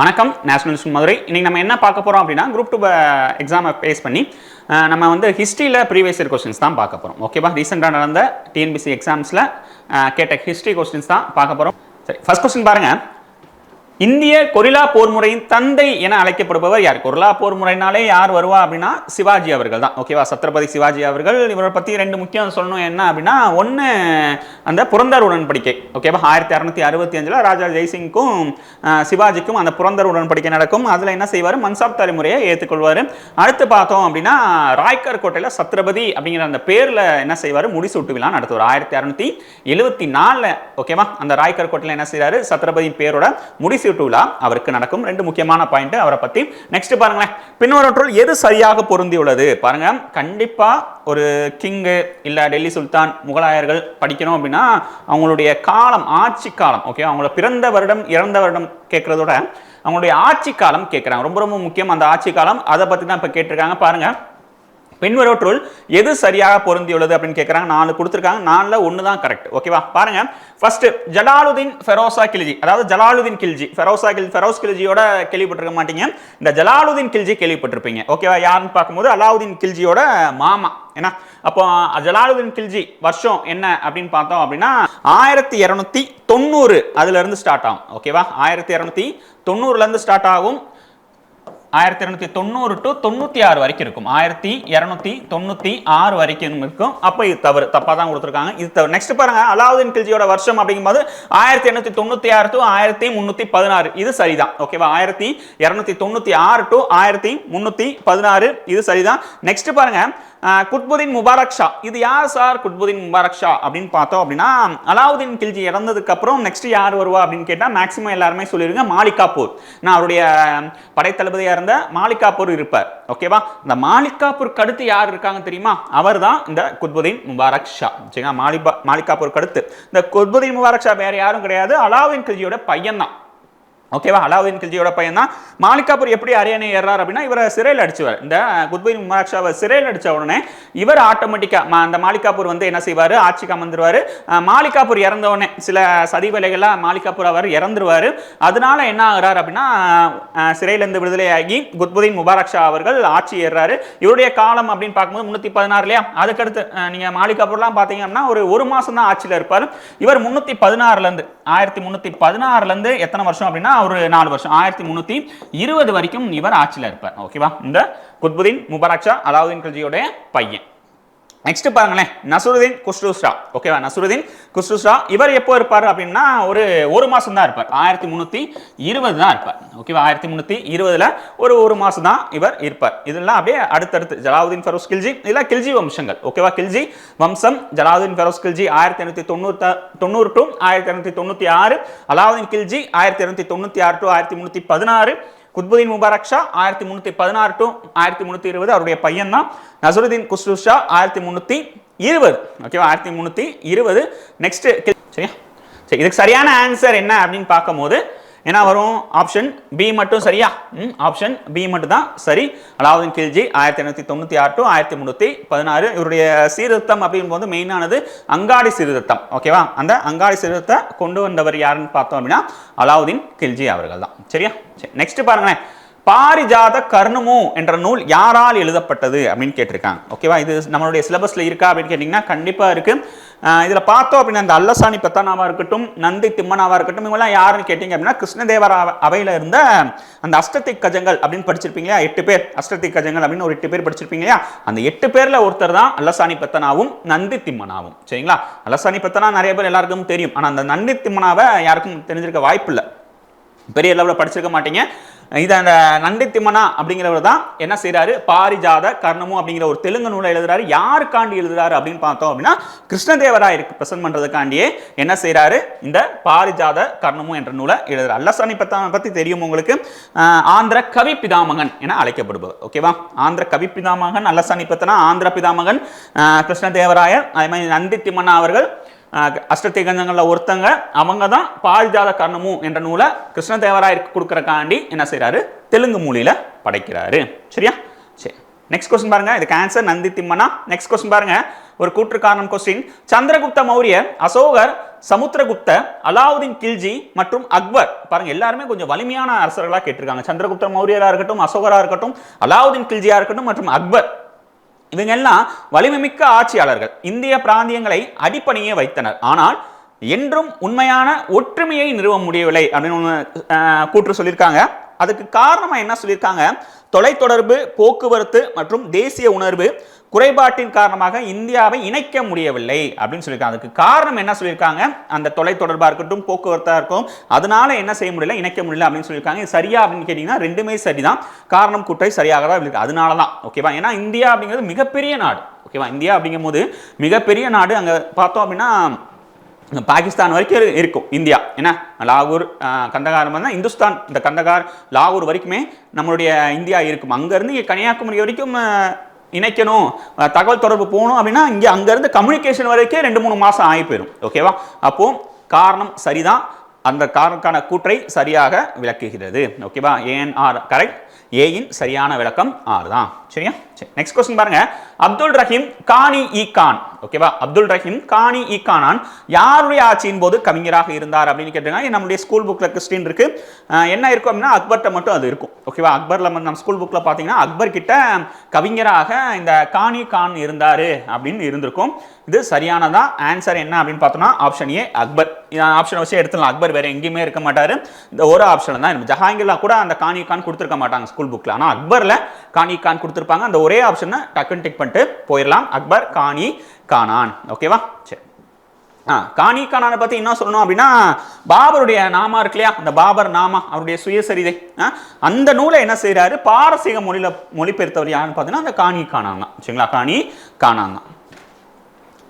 வணக்கம் national school Madurai. இன்னைக்கு நம்ம என்ன பார்க்க போறோம் அப்படின்னா குரூப் 2 எக்ஸாமை பேஸ் பண்ணி நம்ம வந்து ஹிஸ்ட்ரியில் ப்ரீவியஸ் இயர் கொஸ்டின்ஸ் தான் பார்க்க போகிறோம். ஓகேவா? ரீசெண்டாக நடந்த டிஎன்பிசி எக்ஸாம்ஸில் கேட்ட ஹிஸ்ட்ரி கொஸ்டின்ஸ் தான் பார்க்க போகிறோம். சரி, ஃபர்ஸ்ட் கொஸ்டின் பாருங்க. இந்திய கொரில்லா போர் முறையின் தந்தை என அழைக்கப்படுபவர் யார்? கொரில்லா போர் முறைனாலே யார் வருவா அப்படின்னா சிவாஜி அவர்கள் தான். ஓகேவா? சத்ரபதி சிவாஜி அவர்கள். இவரை பற்றி ரெண்டு முக்கியம் சொல்லணும். என்ன அப்படின்னா, ஒன்று அந்த புரந்தர் உடன்படிக்கை. ஓகேவா? 1665 ராஜா ஜெய்சிங்க்கும் சிவாஜிக்கும் அந்த புரந்தர் உடன்படிக்கை நடக்கும். அதில் என்ன செய்வார்? மன்சாப் தலைமுறையை ஏற்றுக்கொள்வார். அடுத்து பார்த்தோம் அப்படின்னா ராய்கர் கோட்டையில் சத்ரபதி அப்படிங்கிற அந்த பேரில் என்ன செய்வார்? முடிசூட்டு விழா நடத்துவார் 1674. ஓகேவா? அந்த ராய்கர் கோட்டையில் என்ன செய்வார்? சத்ரபதி பேரோட முடிசூட்டு விழா அவருக்கு நடக்கும். ரெண்டு முக்கியமான பாயிண்ட் அவரை பத்தி. நெக்ஸ்ட் பாருங்களேன். பின்வரவற்றுள் எது சரியாக பொருந்தியுள்ளது? பாருங்க, கண்டிப்பா ஒரு கிங்கு இல்ல டெல்லி சுல்தான், முகலாயர்கள் படிக்கணும் அப்படின்னா அவங்களுடைய காலம், ஆட்சி காலம், ஓகே, அவங்களோட பிறந்த வருடம் இறந்த வருடம் கேட்கறதோட அவங்களுடைய ஆட்சி காலம் கேட்கறாங்க. ரொம்ப ரொம்ப முக்கியம் அந்த ஆட்சி காலம். அதை பத்தி தான் இப்ப கேட்டிருக்காங்க. பாருங்க, பின்வரவற்றுள் எது சரியாக பொருந்தியுள்ளது அப்படின்னு கேட்கறாங்க. 4 கொடுத்திருக்காங்க. 4ல 1 தான் கரெக்ட். ஓகேவா? பாருங்க, ஃபர்ஸ்ட் ஜலாலுதீன் ஃபெரோசா கில்ஜி, அதாவது ஜலாலுதீன் கில்ஜி, ஃபெரோஸ் கில்ஜியோட கேள்விப்பட்டிருக்க மாட்டீங்க. இந்த ஜலாலுதீன் கில்ஜி கேள்விப்பட்டிருப்பீங்க. ஓகேவா? யாருன்னு பார்க்கும்போது அலாவுதீன் கில்ஜியோட மாமா. ஏன்னா அப்போ ஜலாலுதீன் கில்ஜி வருஷம் என்ன அப்படின்னு பார்த்தோம் அப்படின்னா 1290 அதுல இருந்து ஸ்டார்ட் ஆகும். ஓகேவா? 1290 இருந்து ஸ்டார்ட் ஆகும். 1290 டு 96 வரைக்கும் இருக்கும். 1296 வரைக்கும் இருக்கும். அப்போ இது தப்பா தான் கொடுத்துருக்காங்க. இது தவறு. நெக்ஸ்ட் பாருங்க, அலாவுதீன் கில்ஜியோட வருஷம் அப்படிங்கும்போது 1896 டு 1316. இது சரிதான். ஓகேவா? 1296 டு 1316 இது சரிதான். நெக்ஸ்ட் பாருங்க, குத்புதீன் முபாரக் ஷா. இது யார் சார் குத்புதீன் முபாரக் ஷா அப்படின்னு பார்த்தோம் அப்படின்னா அலாவுதீன் கில்ஜி இறந்ததுக்கு அப்புறம் நெக்ஸ்ட் யார் வருவா அப்படின்னு கேட்டா மேக்ஸிமம் எல்லாருமே சொல்லிருங்க மாலிகாபூர். நான் அவருடைய படைத்தளபதியா இருந்த மாலிகாபூர் இருப்பார். ஓகேவா? இந்த மாலிகாபூருக்கு அடுத்து யார் இருக்காங்க தெரியுமா? அவர் தான் இந்த குத்புதீன் முபாரக் ஷா. சரிங்களா? மாலிகாபூருக்கு அடுத்து இந்த குத்புதீன் முபாரக் ஷா வேற யாரும் கிடையாது, அலாவுதீன் கில்ஜியோட பையன் தான். ஓகேவா? அலாவுதீன் கில்ஜியோட பையன் தான். மாலிகாபூர் எப்படி அரியணை ஏறார் அப்படின்னா இவரை சிறையில் அடிச்சுவார். இந்த குத்புதீன் முபாரக் ஷாவை சிறையில் அடிச்ச உடனே இவர் ஆட்டோமேட்டிக்கா அந்த மாலிகாபூர் வந்து என்ன செய்வாரு? ஆட்சிக்கு அமர்ந்துருவாரு. மாலிகாபூர் இறந்த உடனே சில சதி வேலைகள்லாம் மாலிகாபூர் அவர் இறந்துருவாரு. அதனால என்ன ஆகிறார் அப்படின்னா சிறையிலிருந்து விடுதலையாகி குத்புதீன் முபாரக் ஷா அவர்கள் ஆட்சி ஏறாரு. இவருடைய காலம் அப்படின்னு பார்க்கும்போது 316 இல்லையா? அதுக்கடுத்து நீங்க மாலிகாபூர்லாம் பார்த்தீங்க அப்படின்னா ஒரு மாசம் தான் ஆட்சியில் இருப்பார். இவர் 316 இருந்து 1316 இருந்து எத்தனை வருஷம் அப்படின்னா ஒரு 4 வருஷம், 1320 வரைக்கும் இவர் ஆட்சியில் இருப்பார். ஓகேவா? இந்த குத்புதீன் முபாரக் ஷா அலாவுதீன் கில்ஜியோட பையன். நெக்ஸ்ட் பாருங்களேன், நசுருதீன் குஸ்ரு ஷா. ஓகேவா? நசுருதீன் குஸ்ரு ஷா இவர் எப்போ இருப்பார் அப்படின்னா ஒரு மாசம் தான் இருப்பார். 1320 தான் இருப்பார். ஓகேவா? 1320ல ஒரு மாசம் தான் இவர் இருப்பார். இதெல்லாம் அப்படியே அடுத்தடுத்து ஜலாலுதீன் ஃபெரோஸ் கில்ஜி, இதெல்லாம் கில்ஜி வம்சங்கள். ஓகேவா? கில்ஜி வம்சம். Jalaluddin Feroz Khilji 1890 to 1896, Alauddin Khilji 1296 to 1316, Qutbuddin Mubarak Shah 1316 to 1320 அவருடைய பையன் தான். நசுருதீன் குஸ்ரு ஷா 1320. ஓகேவா? 1320. நெக்ஸ்ட் சரியா? சரி, இதுக்கு சரியான ஆன்சர் என்ன அப்படின்னு பார்க்கும்போது என்ன வரும்? ஆப்ஷன் பி மட்டும் சரியா? ஆப்ஷன் பி மட்டும் தான் சரி. அலாவுதீன் கில்ஜி 1896 டு 1316. இவருடைய சீர்திருத்தம் அப்படிங்கும்போது மெயினானது அங்காடி சீர்திருத்தம். ஓகேவா? அந்த அங்காடி சீர்திருத்தத்தை கொண்டு வந்தவர் யாருன்னு பார்த்தோம் அப்படின்னா அலாவுதீன் கில்ஜி அவர்கள் தான். சரியா? நெக்ஸ்ட் பாருங்களேன், பாரிஜாத கர்ணமு என்ற நூல் யாரால் எழுதப்பட்டது அப்படின்னு கேட்டிருக்காங்க. ஓகேவா? இது நம்மளுடைய சிலபஸ்ல இருக்கா அப்படின்னு கேட்டீங்கன்னா கண்டிப்பா இருக்கு. இதுல பார்த்தோம் அப்படின்னா அந்த அல்லசாணி பெத்தனாவா இருக்கட்டும், நந்தி திம்மனாவா இருக்கட்டும், இவங்கெல்லாம் யாருன்னு கேட்டீங்க அப்படின்னா கிருஷ்ணதேவரா அவையில இருந்த அந்த அஷ்டதிக் கஜங்கள் அப்படின்னு படிச்சிருப்பீங்களா? 8 பேர் அஷ்டதிக் கஜங்கள் அப்படின்னு ஒரு 8 பேர் படிச்சிருப்பீங்களா? அந்த 8 பேர்ல ஒருத்தர் தான் அல்லசாணி பெத்தனாவும் நந்தி திம்மனாவும். சரிங்களா? அல்லசாணி பெத்தனா நிறைய பேர் எல்லாருக்கும் தெரியும். ஆனா அந்த நந்தி திம்மனாவை யாருக்கும் தெரிஞ்சிருக்க வாய்ப்பு இல்லை, பெரிய லெவலில் படிச்சிருக்க மாட்டீங்க. இது அந்த நந்தி திம்மனா அப்படிங்கிறவர் தான் என்ன செய்யறாரு? பாரிஜாத கர்ணமும் அப்படிங்கிற ஒரு தெலுங்கு நூலை எழுதுறாரு. யாருக்காண்டி எழுதுறாரு அப்படின்னு பார்த்தோம் அப்படின்னா கிருஷ்ணதேவராயருக்கு பிரசன்ட் பண்றதுக்காண்டியே என்ன செய்யறாரு? இந்த பாரிஜாத கர்ணமும் என்ற நூலை எழுதுறாரு. அல்லசாணி பெத்தனை பத்தி தெரியும் உங்களுக்கு. ஆந்திர கவி பிதாமகன் என அழைக்கப்படுபவர். ஓகேவா? ஆந்திர கவி பிதாமகன் அல்லசாணி பெத்தனா, ஆந்திர பிதாமகன் கிருஷ்ணதேவராயர். அதே மாதிரி நந்தி திம்மனா அவர்கள் அஷ்டதிகஞ்சங்கள்ல ஒருத்தங்க. அவங்க தான் பாரிஜாத கர்ணமு என்ற நூலை கிருஷ்ணதேவராயருக்கு கொடுக்கறக்காண்டி என்ன செய்யறாரு? தெலுங்கு மொழியில படைக்கிறாரு. சரியா? சரி, நெக்ஸ்ட் கொஸ்டின் பாருங்க, இதுக்கு ஆன்சர் நந்தி திம்மனா. நெக்ஸ்ட் கொஸ்டின் பாருங்க, ஒரு கூற்று காரணம் கொஸ்டின். சந்திரகுப்த மௌரியர், அசோகர், சமுத்திரகுப்த, அலாவுதீன் கில்ஜி மற்றும் அக்பர். பாருங்க எல்லாருமே கொஞ்சம் வலிமையான அரசர்களா கேட்டிருக்காங்க. சந்திரகுப்த மௌரியரா இருக்கட்டும், அசோகரா இருக்கட்டும், அலாவுதீன் கில்ஜியா இருக்கட்டும் மற்றும் அக்பர், இவங்க எல்லாம் வலிமைமிக்க ஆட்சியாளர்கள். இந்திய பிராந்தியங்களை அடிப்பணியே வைத்தனர். ஆனால் என்றும் உண்மையான ஒற்றுமையை நிறுவ முடியவில்லை அப்படின்னு கூற்று சொல்லியிருக்காங்க. அதுக்கு காரணமா என்ன சொல்லியிருக்காங்க? தொலைத்தொடர்பு, போக்குவரத்து மற்றும் தேசிய உணர்வு குறைபாட்டின் காரணமாக இந்தியாவை இணைக்க முடியவில்லை அப்படின்னு சொல்லியிருக்காங்க. அதுக்கு காரணம் என்ன சொல்லியிருக்காங்க? அந்த தொலைத்தொடர்பா இருக்கட்டும், போக்குவரத்தா இருக்கும், அதனால என்ன செய்ய முடியல, இணைக்க முடியல அப்படின்னு சொல்லியிருக்காங்க. சரியா அப்படின்னு கேட்டீங்கன்னா ரெண்டுமே சரிதான். காரணம் கூற்றை சரியாக தான் இருக்கு. அதனால தான் ஓகேவா. ஏன்னா இந்தியா அப்படிங்கிறது மிகப்பெரிய நாடு ஓகேவா. இந்தியா அப்படிங்கும் போது மிகப்பெரிய நாடு. அங்க பார்த்தோம் அப்படின்னா பாகிஸ்தான் வரைக்கும் இருக்கும் இந்தியா. என்ன லாகூர், கந்தகார் தான் இந்துஸ்தான். இந்த கந்தகார், லாகூர் வரைக்குமே நம்மளுடைய இந்தியா இருக்கும். அங்கேருந்து கன்னியாகுமரி வரைக்கும் இணைக்கணும், தகவல் தொடர்பு போகணும் அப்படின்னா இங்கே அங்கேருந்து கம்யூனிகேஷன் வரைக்கும் 2-3 மாதம் ஆகி போயிடும் ஓகேவா. அப்போ காரணம் சரிதான். அந்த காரணக்கான கூற்றை சரியாக விளக்குகிறது ஓகேவா. ANR correct. ஏயின் சரியான விளக்கம் ஆர் தான். சரியா. நெக்ஸ்ட் क्वेश्चन பாருங்க. அப்துல் ரஹீம் கானி இ கான் ஓகேவா. அப்துல் ரஹீம் கானி இ கானான் யாருடைய ஆட்சியின் போது கவிஞராக இருந்தார் அப்படின்னு கேட்டாங்க. நம்மளுடைய ஸ்கூல் புக்ல கிறிஸ்டின் இருக்கு. என்ன இருக்கும் அப்படின்னா அக்பர்ட்ட மட்டும் அது இருக்கும் ஓகேவா. அக்பர்ல நம்ம ஸ்கூல் புக்ல பாத்தீங்கன்னா அக்பர் கிட்ட கவிஞராக இந்த கானி கான் இருந்தாரு அப்படின்னு இருந்திருக்கும். இது சரியானதா. ஆன்சர் என்ன அப்படின்னு பார்த்தோம்னா ஆப்ஷன் ஏ அக்பர். ஆப்ஷன் வச்சு எடுத்துலாம். அக்பர் வேற எங்கேயுமே இருக்க மாட்டாரு. இந்த ஒரு ஆப்ஷன் தான். ஜஹாங்கீர்ல கூட அந்த கானி கான் கொடுத்துருக்க மாட்டாங்க ஸ்கூல் புக்ல. ஆனா அக்பர்ல கானி கான் கொடுத்துருப்பாங்க. அந்த ஒரே ஆப்ஷனை டக்குன்னு டிக் பண்ணிட்டு போயிடலாம். அக்பர் கானி கானான் ஓகேவா. சரி. கானி கானானை பத்தி என்ன சொல்லணும் அப்படின்னா பாபருடைய நாமா இருக்கு இல்லையா, அந்த பாபர் நாமா அவருடைய சுயசரிதை, அந்த நூலை என்ன செய்யறாரு பாரசீக மொழியில மொழிபெயர்த்தவர் யாருன்னு பார்த்தீங்கன்னா அந்த கானி கானான் தான். சரிங்களா. கானி கானான் தான்.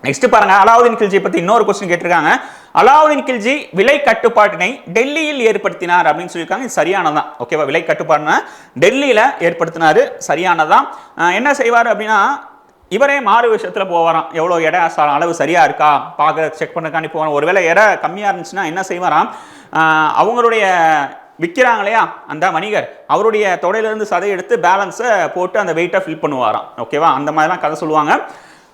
நெக்ஸ்ட் பாருங்க, அலாவுதீன் கில்ஜி பத்தி இன்னொரு क्वेश्चन கேட்டிருக்காங்க. அலாவுதீன் கில்ஜி விலை கட்டுப்பாட்டினை டெல்லியில் ஏற்படுத்தினார் அப்படின்னு சொல்லியிருக்காங்க. இது சரியானதான் ஓகேவா. விலை கட்டுப்பாடுனா டெல்லியில ஏற்படுத்தினாரு, சரியானதான். என்ன செய்வார் அப்படின்னா இவரே மாறு விஷயத்துல போவாராம். எவ்வளோ எடை அளவு சரியா இருக்கா பார்க்க செக் பண்ணக்காண்டி போவாராம். ஒருவேளை எடை கம்மியா இருந்துச்சுன்னா என்ன செய்வாராம், அவங்களுடைய விற்கிறாங்க இல்லையா அந்த வணிகர், அவருடைய தொடையிலிருந்து சதை எடுத்து பேலன்ஸை போட்டு அந்த வெயிட்டை ஃபில் பண்ணுவாராம் ஓகேவா. அந்த மாதிரிலாம் கதை சொல்லுவாங்க.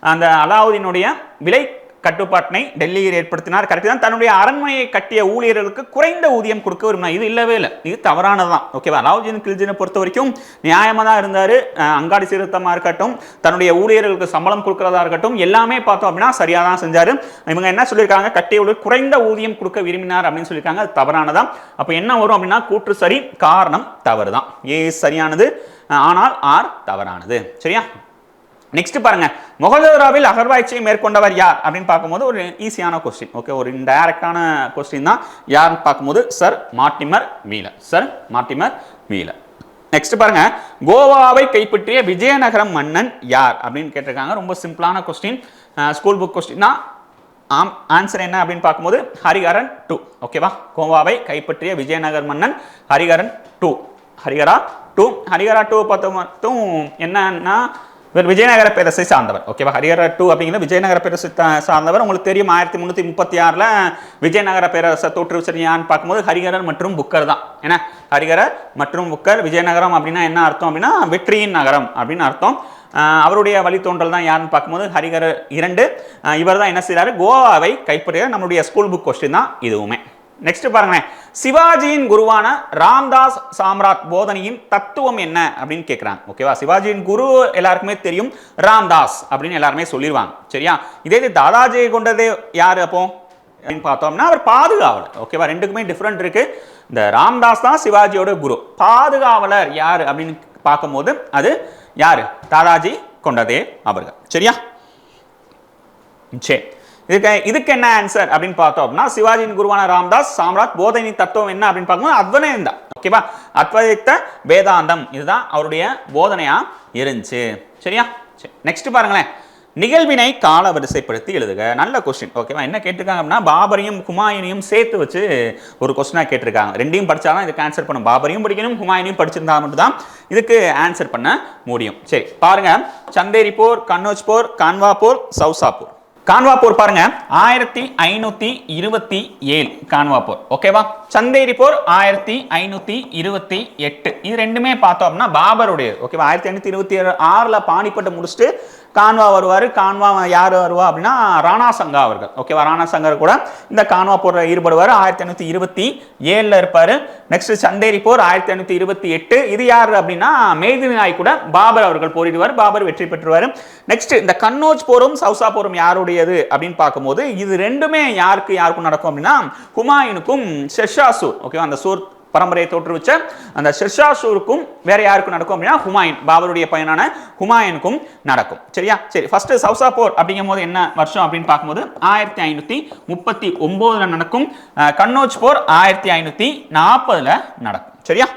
அந்த அலாவுதீனுடைய விலை கட்டுப்பாட்டினை டெல்லியில் ஏற்படுத்தினார். கரெக்ட் தான். தன்னுடைய அரண்மனையை கட்டிய ஊழியர்களுக்கு குறைந்த ஊதியம் கொடுக்க விரும்பினார். இது இல்லவே இல்லை, இது தவறானதான் ஓகேவா. அலாவுதீன் கில்ஜினை பொறுத்த வரைக்கும் நியாயமாக தான் இருந்தார். அங்காடி சீர்திருத்தமாக இருக்கட்டும், தன்னுடைய ஊழியர்களுக்கு சம்பளம் கொடுக்கறதா இருக்கட்டும், எல்லாமே பார்த்தோம் அப்படின்னா சரியாக தான் செஞ்சார். இவங்க என்ன சொல்லியிருக்காங்க, கட்டிய ஊழியர் குறைந்த ஊதியம் கொடுக்க விரும்பினார் அப்படின்னு சொல்லியிருக்காங்க. அது தவறானதான். அப்போ என்ன வரும் அப்படின்னா கூற்று சரி, காரணம் தவறு தான். ஏ சரியானது, ஆனால் ஆர் தவறானது. சரியா. நெக்ஸ்ட் பாருங்க, மொகல்தோராவில் அகழ்வாய்ச்சியை மேற்கொண்டவர் யார் அப்படின்னு பார்க்கும்போது ஒரு ஈஸியான கொஸ்டின் ஓகே, ஒரு இன்டைரக்டான கொஸ்டின் தான். யாருன்னு பார்க்கும்போது sir Mortimer Wheeler. Sir Mortimer Wheeler. Next பாருங்க, கோவாவை கைப்பற்றிய விஜயநகரம் மன்னன் யார் அப்படின்னு கேட்டிருக்காங்க. ரொம்ப சிம்பிளான கொஸ்டின், ஸ்கூல் புக் கொஸ்டின் தான். ஆன்சர் என்ன அப்படின்னு பார்க்கும்போது ஹரிஹரன் 2 ஓகேவா. கோவாவை கைப்பற்றிய விஜயநகர் மன்னன் ஹரிஹரன் 2. ஹரிஹரா 2. ஹரிஹரா 2 பார்த்த மட்டும் என்னன்னா விஜயநகர பேரரசை சார்ந்தவர் ஓகேவா. ஹரிஹர 2 அப்படிங்கிற விஜயநகர பேரரசை சார்ந்தவர். உங்களுக்கு தெரியும் 1336 விஜயநகர பேரரசை தோற்றுவிச்சான்னு பார்க்கும்போது ஹரிஹரன் மற்றும் புக்கர் தான். ஏன்னா ஹரிஹரர் மற்றும் புக்கர். விஜயநகரம் அப்படின்னா என்ன அர்த்தம் அப்படின்னா வெற்றியின் நகரம் அப்படின்னு அர்த்தம். அவருடைய வழித்தோன்றல் தான் யாருன்னு பார்க்கும்போது ஹரிஹரர் 2. இவர் தான் என்ன செய்யறாரு, கோவாவை கைப்பற்ற. நம்மளுடைய ஸ்கூல் புக் கொஸ்டின் தான் இதுவுமே. நெக்ஸ்ட் பாருங்க, சிவாஜியின் குருவான ராம்தாஸ் சாம்ராட் போதனையின் தத்துவம் என்ன அப்படின்னு கேட்கிறாங்க ஓகேவா. சிவாஜியின் குரு எல்லாருக்குமே தெரியும் ராம்தாஸ் அப்படின்னு எல்லாருமே சொல்லிடுவாங்க. சரியா. இதே தாதாஜியை கொண்டதே யாரு அப்போ அப்படின்னு பார்த்தோம்னா அவர் பாதுகாவலர் ஓகேவா. ரெண்டுக்குமே டிஃபரெண்ட் இருக்கு. இந்த ராம்தாஸ் தான் சிவாஜியோட குரு. பாதுகாவலர் யாரு அப்படின்னு பார்க்கும்போது அது யாரு, தாதாஜி கொண்டதே அவர்கள். சரியா. சரி, இதுக்கு என்ன ஆன்சர் அப்படின்னு பார்த்தோம் அப்படின்னா சிவாஜியின் குருவான ராம்தாஸ் சாம்ராட் போதனை தத்துவம் என்ன அப்படின்னு பார்க்கும்போது அத்வைதம் ஓகேவா. அத்வைத வேதாந்தம் இதுதான் அவருடைய போதனையா இருந்துச்சு. சரியா. நெக்ஸ்ட் பாருங்களேன், நிகழ்வினை கால வரிசைப்படுத்தி எழுதுக. நல்ல கொஸ்டின் ஓகேவா. என்ன கேட்டிருக்காங்க அப்படின்னா பாபரையும் ஹுமாயூனையும் சேர்த்து வச்சு ஒரு கொஸ்டினா கேட்டிருக்காங்க. ரெண்டையும் படிச்சாதான் இதுக்கு ஆன்சர் பண்ணும். பாபரையும் படிக்கணும், ஹுமாயூனையும் படிச்சிருந்தா மட்டும் தான் இதுக்கு ஆன்சர் பண்ண முடியும். சரி பாருங்க, சந்தேரி போர், கன்னோஜ் போர், கான்வா போர், சவுசா போர். கான்வா போர் பாருங்க 1527 கான்வா போர், ஓகேவா. சந்தேரி போர் 1528. இது ரெண்டுமே பார்த்தோம் அப்படின்னா பாபருடைய, ஓகேவா. 1526 பானிப்பட்டு முடிச்சுட்டு கான்வா வருவார். கான்வா யார் வருவா அப்படின்னா ராணா சங்கா அவர்கள், ஓகேவா. ராணா சங்கர் கூட இந்த கான்வா போர் ஈடுபடுவார். 1527 இருப்பாரு. நெக்ஸ்ட் சந்தேரி போர் 1528. இது யார் அப்படின்னா மேதினி நாய் கூட பாபர் அவர்கள் போரிடுவார். பாபர் வெற்றி பெற்றுவார். நெக்ஸ்ட் இந்த கன்னோஜ் போரும் சவுசா போரும் யாருடையது அப்படின்னு பார்க்கும்போது இது ரெண்டுமே யாருக்கும் நடக்கும் அப்படின்னா ஹுமாயூனுக்கும் ஷெர்ஷாசூர், ஓகேவா. அந்த சூர் பரம்பரையை தோற்றுவிச்ச அந்த ஷெர்ஷாசூருக்கும் வேற யாருக்கும் நடக்கும் அப்படின்னா ஹுமாயூன், பாபருடைய பையனான ஹுமாயூனுக்கும் நடக்கும். சரியா? சரி, ஃபர்ஸ்ட் சவுசா போர் அப்படிங்கும் போது என்ன வருஷம் அப்படின்னு பார்க்கும்போது 1539 நடக்கும். கன்னோஜ் போர் 1540 நடக்கும். சரியா?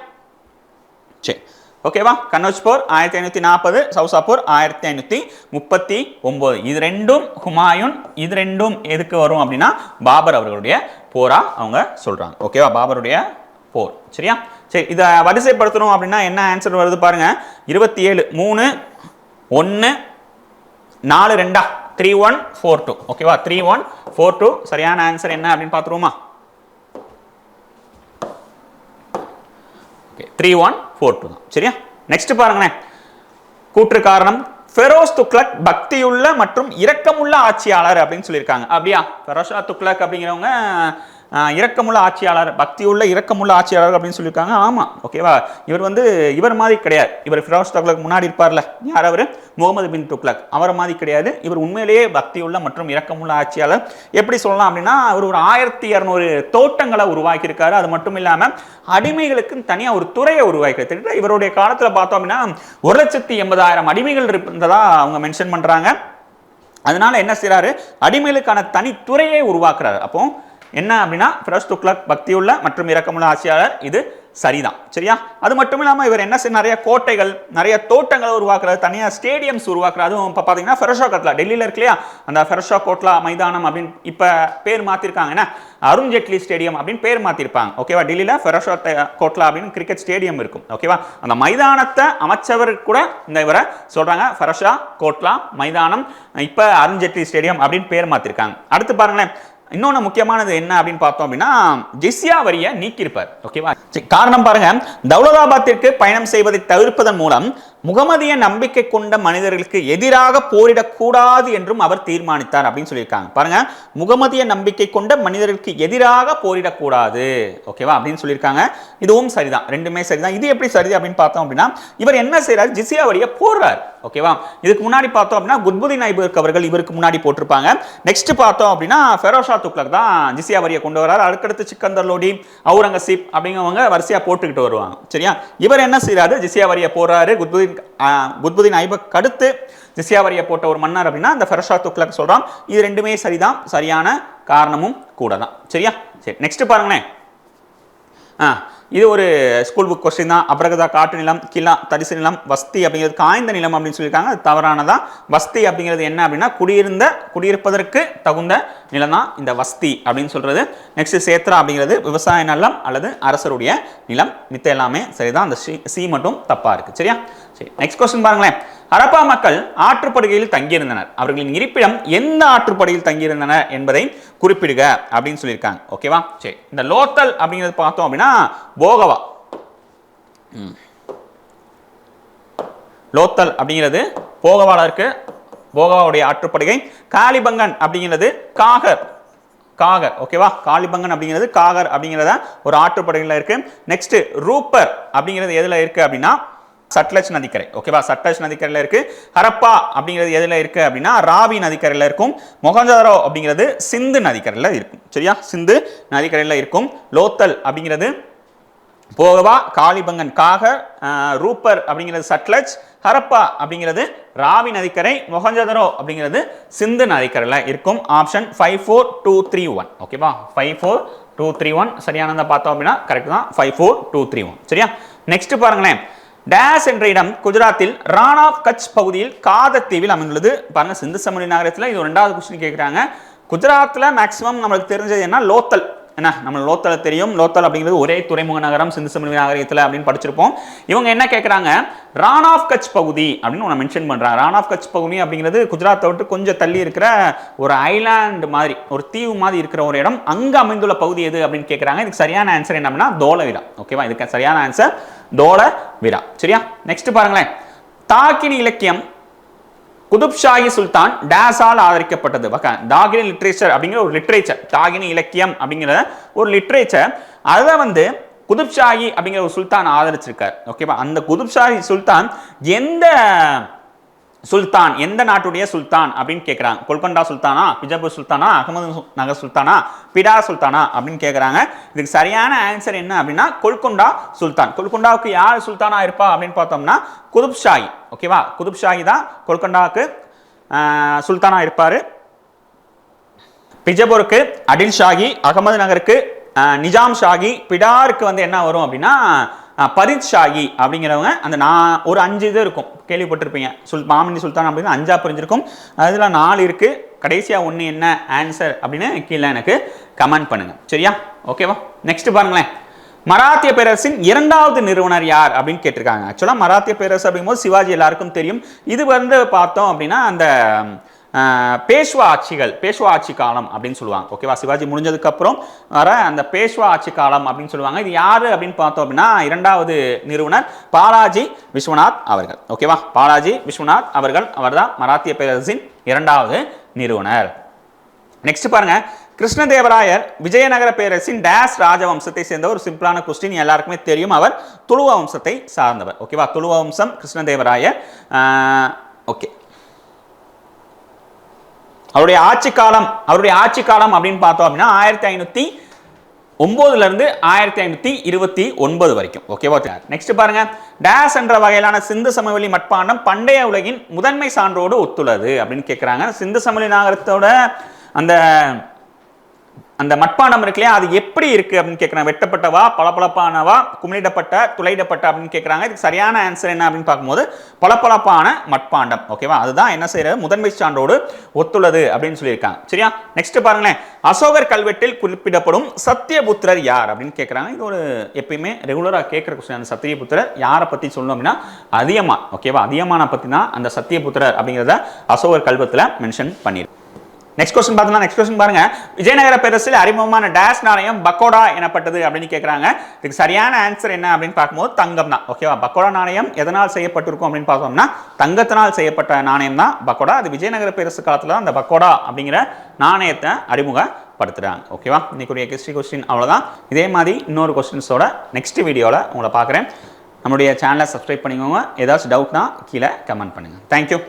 சரி, ஓகேவா. கன்னோஜ் போர் 1540, சவுசா போர் 1539. இது ரெண்டும் ஹுமாயூன், இது ரெண்டும் எதுக்கு வரும் அப்படின்னா பாபர் அவர்களுடைய போரா அவங்க சொல்றாங்க, ஓகேவா. பாபருடைய போர். சரியா? சரி, இதை வரிசைப்படுத்தணும் அப்படின்னா என்ன ஆன்சர் வருது பாருங்க. 27 3 1 4 2 3142, ஓகேவா. 3142 சரியான ஆன்சர் என்ன அப்படின்னு பார்த்துருவோமா? 3142 தான். சரியா? நெக்ஸ்ட் பாருங்களேன், கூற்று காரணம். ஃபெரோஸ் துக்ளக் பக்தியுள்ள மற்றும் இரக்கமுள்ள ஆட்சியாளர் அப்படின்னு சொல்லியிருக்காங்க. அப்படியா? ஃபெரோஸ் துக்ளக் அப்படிங்கிறவங்க இரக்கமுள்ள ஆட்சியாளர், பக்தியுள்ள இரக்கமுள்ள ஆட்சியாளர் அப்படின்னு சொல்லியிருக்காங்க. ஆமா, ஓகேவா. இவர் இவர் மாதிரி கிடையாது. இவர் ஃபிரோஸ் துக்ளக் முன்னாடி இருப்பார்ல, யார் அவர்? முகமது பின் துக்ளக். அவரை மாதிரி கிடையாது. இவர் உண்மையிலேயே பக்தியுள்ள மற்றும் இரக்கமுள்ள ஆட்சியாளர். எப்படி சொல்லலாம் அப்படின்னா அவர் ஒரு 1200 தோட்டங்களை உருவாக்கி இருக்காரு. அது மட்டும் இல்லாம அடிமைகளுக்கு தனியாக ஒரு துறையை உருவாக்கி இவருடைய காலத்தில் பார்த்தோம் அப்படின்னா 1,80,000 அடிமைகள் இருந்ததா அவங்க மென்ஷன் பண்றாங்க. அதனால என்ன செய்யறாரு? அடிமைகளுக்கான தனி துறையை உருவாக்குறாரு. அப்போ என்ன அப்படின்னா ஃபெரோஸ் துக்ளக் பக்தியுள்ள மற்றும் இரக்கமுள்ள ஆட்சியாளர், இது சரிதான். சரியா? அது மட்டும் இல்லாமல் இவர் என்ன செய்ய நிறைய கோட்டைகள் நிறைய தோட்டங்களை உருவாக்குறாரு, தனியாக ஸ்டேடியம்ஸ் உருவாக்குறாரு. அதுவும் இப்போ பார்த்தீங்கன்னா ஃபெரோஷா கோட்லா டெல்லியில் இருக்கு இல்லையா, அந்த ஃபெரோஷா கோட்லா மைதானம் அப்படின்னு இப்போ பேர் மாற்றிருக்காங்க. என்ன அருண்ஜேட்லி ஸ்டேடியம் அப்படின்னு பேர் மாற்றிருப்பாங்க, ஓகேவா. டெல்லியில் ஃபெரோஷா கோட்லா அப்படின்னு கிரிக்கெட் ஸ்டேடியம் இருக்கும், ஓகேவா. அந்த மைதானத்தை அமைச்சவர் கூட இந்த இவரை சொல்றாங்க ஃபெரோஷா கோட்லா மைதானம், இப்போ அருண்ஜேட்லி ஸ்டேடியம் அப்படின்னு பேர் மாற்றிருக்காங்க. அடுத்து பாருங்களேன், இன்னொன்று முக்கியமானது என்ன அப்படின்னு பார்த்தோம் அப்படின்னா ஜிஸ்யா வரியை நீக்கியிருப்பார், ஓகேவா. காரணம் பாருங்க, தௌலதாபாத்திற்கு பயணம் செய்வதை தவிர்ப்பதன் மூலம் முகமதிய நம்பிக்கை கொண்ட மனிதர்களுக்கு எதிராக போரிடக்கூடாது என்றும் அவர் தீர்மானித்தார் அப்படின்னு சொல்லியிருக்காங்க. பாருங்க, முகமதிய நம்பிக்கை கொண்ட மனிதர்களுக்கு எதிராக போரிடக்கூடாது, ஓகேவா அப்படின்னு சொல்லியிருக்காங்க. இதுவும் சரிதான், ரெண்டுமே சரிதான். இது எப்படி சரி அப்படின்னு பார்த்தோம் அப்படின்னா இவர் என்ன செய்யறாரு? ஜிஸ்யா வரியை போடுறார், ஓகேவா. இதுக்கு முன்னாடி பார்த்தோம் அப்படின்னா குத்புதீன் ஐபக் அவர்கள் இவருக்கு முன்னாடி போட்டிருப்பாங்க. நெக்ஸ்ட் பார்த்தோம் அப்படின்னா ஃபெரோஷா துக்ளக் தான் ஜிஸ்யா வரியை கொண்டு வரார். அடுத்தடுத்து சிக்கந்தர் லோடி, அவுரங்கசீப் அப்படிங்கிறவங்க வரிசையா போட்டுக்கிட்டு வருவாங்க. சரியா? இவர் என்ன செய்யறாரு? ஜிஸ்யா வரியை போடுறாரு. குத்புதீன் ஐபக் அடுத்து ஜிஸ்யா வரியை போட்ட ஒரு மன்னர் அப்படின்னா அந்த ஃபெரோஷா துக்ளக் சொல்றான். இது ரெண்டுமே சரிதான், சரியான காரணமும் கூட தான். சரியா? சரி, நெக்ஸ்ட் பாருங்களேன். இது ஒரு ஸ்கூல் புக் கொஸ்டின் தான். அப்ரகதா காட்டு நிலம், கிலா தரிசு நிலம், வஸ்தி அப்படிங்கிறது காய்ந்த நிலம் அப்படின்னு சொல்லியிருக்காங்க. அது தவறானதா. வஸ்தி அப்படிங்கிறது என்ன அப்படின்னா குடியிருப்பதற்கு தகுந்த நிலம் தான் இந்த வஸ்தி அப்படின்னு சொல்றது. நெக்ஸ்ட் சேத்ரா அப்படிங்கிறது விவசாய நிலம் அல்லது அரசருடைய நிலம். மித்த எல்லாமே சரிதான், அந்த சி மட்டும் தப்பா இருக்கு. சரியா? சரி, நெக்ஸ்ட் கொஸ்டின் பாருங்களேன். ஹரப்பா மக்கள் ஆற்றுப்படுகையில் தங்கியிருந்தனர். அவர்களின் இருப்பிடம் எந்த ஆற்றுப்படுகையில் தங்கியிருந்தனர் என்பதை குறிப்பிடுக அப்படின்னு சொல்லியிருக்காங்க, ஓகேவா. சரி, இந்த லோத்தல் அப்படிங்கிறது பார்த்தோம் அப்படின்னா போகவா. லோத்தல் அப்படிங்கிறது போகவால இருக்கு, போகவாவுடைய ஆற்றுப்படுகை. காலிபங்கன் அப்படிங்கிறது காகர், ஓகேவா. காலிபங்கன் அப்படிங்கிறது காகர் அப்படிங்கிறத ஒரு ஆற்றுப்படுகையில் இருக்கு. நெக்ஸ்ட் ரூப்பர் அப்படிங்கிறது எதுல இருக்கு அப்படின்னா சட்லஜ் நதிக்கரை, ஓகேவா. சட்லஜ் நதிக்கரையில் இருக்கு. ஹரப்பா அப்படிங்கிறது எதுல இருக்கு அப்படின்னா ராவி நதிக்கரையில் இருக்கும். மொஹஞ்சதாரோ அப்படிங்கிறது சிந்து நதிக்கரையில் இருக்கும். சரியா? சிந்து நதிக்கரையில் இருக்கும். லோத்தல் அப்படிங்கிறது போகவா, காலிபங்கன் காகர், ரூப்பர் அப்படிங்கிறது சட்லஜ், ஹரப்பா அப்படிங்கிறது ராவி நதிக்கரை, மொஹஞ்சதாரோ அப்படிங்கிறது சிந்து நதிக்கரையில் இருக்கும். ஆப்ஷன் 54231, ஓகேவா. 54231 சரியானதை பார்த்தோம் அப்படின்னா கரெக்ட் தான். 54231. சரியா? நெக்ஸ்ட் பாருங்களேன். டேஸ் என்ற இடம் குஜராத்தில் ரான் ஆஃப் கட்ச் பகுதியில் காதத் தீவில் அமைந்துள்ளது. பாருங்க, சிந்து சமவெளி நகரத்தில் இது 2வது கொஸ்டின் கேட்குறாங்க. குஜராத்தில் மேக்ஸிமம் நம்மளுக்கு தெரிஞ்சது என்ன? லோத்தல், என்ன நம்ம லோத்தல் தெரியும். லோத்தல் அப்படிங்கிறது ஒரே துறைமுக நகரம் சிந்து சமவெளி நாகரிகத்தில் அப்படின்னு படிச்சிருப்போம். இவங்க என்ன கேட்குறாங்க, ரான் ஆஃப் கட்ச் பகுதி அப்படின்னு ஒன்று மென்ஷன் பண்ணுறாங்க. ரான் ஆஃப் கட்ச் பகுதி அப்படிங்கிறது குஜராத்தை விட்டு கொஞ்சம் தள்ளி இருக்கிற ஒரு ஐலாண்டு மாதிரி, ஒரு தீவு மாதிரி இருக்கிற ஒரு இடம். அங்கே அமைந்துள்ள பகுதி எது அப்படின்னு கேட்குறாங்க. இதுக்கு சரியான ஆன்சர் என்ன அப்படின்னா தோலவிரா. ஓகேவா, இதுக்கு சரியான ஆன்சர் தோலவிரா. சரியா, நெக்ஸ்ட் பாருங்களேன். தாக்கினி இலக்கியம் குதுப்ஷாஹி சுல்தான் டேஸால் ஆதரிக்கப்பட்டது. தாகினி லிட்ரேச்சர் அப்படிங்கிற ஒரு லிட்ரேச்சர், தாகினி இலக்கியம் அப்படிங்கிற ஒரு லிட்ரேச்சர், அதை வந்து குதுப்ஷாஹி அப்படிங்கிற ஒரு சுல்தான் ஆதரிச்சிருக்கார். ஓகேவா, அந்த குதுப்ஷாஹி சுல்தான் எந்த நாட்டுடைய சுல்தான் அப்படின்னு கேட்குறாங்க. கொல்கண்டா சுல்தானா, பிஜாப்பூர் சுல்தானா, அகமது நகர் சுல்தானா, பிடா சுல்தானா அப்படின்னு கேட்குறாங்க. இதுக்கு சரியான ஆன்சர் என்ன அப்படின்னா கொல்கண்டா சுல்தான். கொல்கண்டாவுக்கு யார் சுல்தானா இருப்பா அப்படின்னு பார்த்தோம்னா குதுப்ஷாஹி. ஓகேவா, குதுப்ஷாஹி தான் கொல்கண்டாவுக்கு சுல்தானா இருப்பாரு. பிஜப்பூருக்கு அடில் ஷாஹி, அகமது நகருக்கு நிஜாம் ஷாஹி, பிடாருக்கு வந்து என்ன வரும் அப்படின்னா பரித் ஷாஹி அப்படிங்கிறவங்க. அந்த ஒரு 5 இது இருக்கும், கேள்விப்பட்டிருப்பீங்க. மாமனி சுல்தான் அப்படின்னு 5ஆ பிரிஞ்சிருக்கும். அதில் 4 இருக்கு, கடைசியா 1 என்ன ஆன்சர் அப்படின்னு கீழே எனக்கு கமெண்ட் பண்ணுங்க. சரியா, ஓகேவா. நெக்ஸ்ட் பாருங்களேன். மராத்திய பேரரசின் 2வது நிறுவனர் யார் அப்படின்னு கேட்டிருக்காங்க. ஆக்சுவலா மராத்திய பேரரசு அப்படிங்கும்போது சிவாஜி எல்லாருக்கும் தெரியும். இது வந்து பார்த்தோம் அப்படின்னா அந்த பேஷ்வா ஆட்சி காலம் அப்படின்னு சொல்லுவாங்க. ஓகேவா, சிவாஜி முடிஞ்சதுக்கு அப்புறம் வர அந்த பேஷ்வா ஆட்சி காலம் அப்படின்னு சொல்லுவாங்க. இது யாரு அப்படின்னு பார்த்தோம் அப்படின்னா 2வது நிறுவனர் பாலாஜி விஸ்வநாத் அவர்கள். ஓகேவா, பாலாஜி விஸ்வநாத் அவர்கள், அவர்தான் மராத்திய பேரரசின் 2வது நிறுவனர். நெக்ஸ்ட் பாருங்க. கிருஷ்ணதேவராயர் விஜயநகர பேரரசின் டேஸ் ராஜவம்சத்தை சேர்ந்த ஒரு சிம்பிளான கொஸ்டின், எல்லாருக்குமே தெரியும். அவர் துளுவ வம்சத்தை சார்ந்தவர். ஓகேவா, துளுவ வம்சம் கிருஷ்ணதேவராயர். ஓகே, அவருடைய ஆட்சி காலம் அப்படின்னு பார்த்தோம் அப்படின்னா 1509 இருந்து 1529 வரைக்கும். ஓகேவா. நெக்ஸ்ட் பாருங்க. டேஸ் என்ற வகையிலான சிந்து சமவெளி மட்பாண்டம் பண்டைய உலகின் முதன்மை சான்றோடு ஒத்துள்ளது அப்படின்னு கேட்கிறாங்க. சிந்து சமவெளி நாகரத்தோட அந்த மட்பாண்டம் இருக்கு இல்லையா, அது எப்படி இருக்கு அப்படின்னு கேட்குறாங்க. வெட்டப்பட்டவா, பளபளப்பானவா, குமிழிடப்பட்ட, துளையிடப்பட்ட அப்படின்னு கேட்குறாங்க. இதுக்கு சரியான ஆன்சர் என்ன அப்படின்னு பார்க்கும்போது பளபளப்பான மட்பாண்டம். ஓகேவா, அதுதான் என்ன செய்யறது, முதன்மை சான்றோடு ஒத்துள்ளது அப்படின்னு சொல்லியிருக்காங்க. சரியா, நெக்ஸ்ட் பாருங்களேன். அசோகர் கல்வெட்டில் குறிப்பிடப்படும் சத்தியபுத்திரர் யார் அப்படின்னு கேட்குறாங்க. இது ஒரு எப்பயுமே ரெகுலராக கேட்குற கொஸ்டின். அந்த சத்தியபுத்திரர் யாரை பற்றி சொல்லணும் அப்படின்னா அதியமான். ஓகேவா, அதியமானை பற்றி தான் அந்த சத்தியபுத்திரர் அப்படிங்கிறத அசோகர் கல்வெட்டில் மென்ஷன் பண்ணியிருக்கு. நெக்ஸ்ட் கொஸ்டின் பார்த்தோம்னா, நெக்ஸ்ட் கொஸ்டின் பாருங்க. விஜயநகர பேரரசில் அறிமுகமான டேஸ் நாணயம் பக்கோடா எனப்பட்டது அப்படின்னு கேட்குறாங்க. இதுக்கு சரியான ஆன்சர் என்ன அப்படின்னு பார்க்கும்போது தங்கம் தான். ஓகேவா, பக்கோடா நாணயம் எதனால் செய்யப்பட்டிருக்கும் அப்படின்னு பார்த்தோம்னா தங்கத்தினால் செய்யப்பட்ட நாணயம் தான் பக்கோடா. அது விஜயநகர பேரரசு காலத்தில் அந்த பக்கோடா அப்படிங்கிற நாணயத்தை அறிமுகப்படுத்துறாங்க. ஓகேவா, இன்னைக்குரிய ஹிஸ்ட்ரி கொஸ்டின் அவ்வளோதான். இதே மாதிரி இன்னொரு கொஸ்டின்ஸோட நெக்ஸ்ட் வீடியோவில் உங்களை பார்க்குறேன். நம்மளுடைய சேனலை சப்ஸ்கிரைப் பண்ணிக்கோங்க. ஏதாச்சும் டவுட்னா கீழே கமெண்ட் பண்ணுங்கள். தேங்க்யூ.